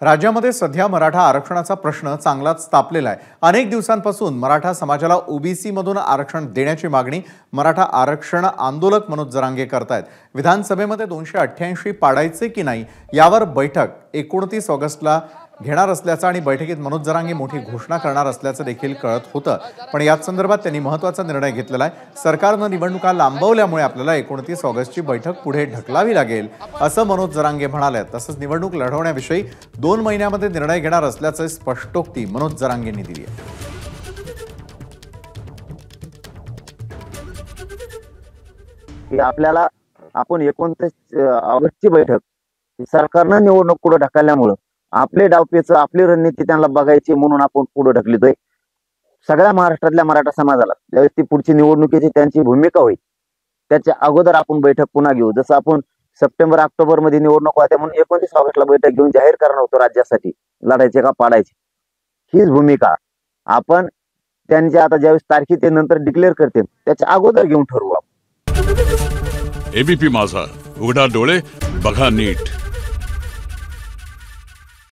राज्यामध्ये सध्या मराठा आरक्षणाचा प्रश्न चांगलाच तापलेला आहे। अनेक दिवसांपासून मराठा समाजाला ओबीसी मधून आरक्षण देण्याची मागणी मराठा आरक्षण आंदोलक मनोज जरांगे करतायत। विधानसभेमध्ये 288 पाडायचे की नाही यावर बैठक 29 ऑगस्टला घेणार असल्याचं आणि बैठकीत मनोज जरांगे मोठी घोषणा करणार असल्याचं देखील कळत होतं। पण याच संदर्भात त्यांनी महत्त्वाचा निर्णय घेतलेला आहे। सरकारने निवडणुका लांबवल्यामुळे आपल्याला 29 ऑगस्टची बैठक पुढे ढकलावी लागेल असं मनोज जरांगे म्हणाले। तसंच निवडणूक लढवण्याविषयी 2 महिन्यामध्ये निर्णय घेणार असल्याचं स्पष्टोक्ती मनोज जरांगेंनी दिली आहे। आपल्याला आपण 29 ऑगस्टची बैठक सरकारने निवडणूक पुढे ढकलल्यामुळे आपले डावपेच आपली रणनीती त्यांना बघायची म्हणून आपण पुढे ढकलतोय। सगळ्या महाराष्ट्रातल्या मराठा समाजाला ज्यावेळेस ती पुढची निवडणुकीची त्यांची भूमिका होईल त्याच्या अगोदर आपण बैठक पुन्हा घेऊ। जसं आपण सप्टेंबर ऑक्टोबर मध्ये निवडणूक होत्या म्हणून 29 ऑगस्टला बैठक घेऊन जाहीर करणार होतो राज्यासाठी लढायचे का पाडायचे। हीच भूमिका आपण त्यांच्या आता ज्यावेळेस तारखी ते नंतर डिक्लेअर करते त्याच्या अगोदर घेऊन ठरवू आपण। एबीपी माझा, उघडा डोळे बघा नीट।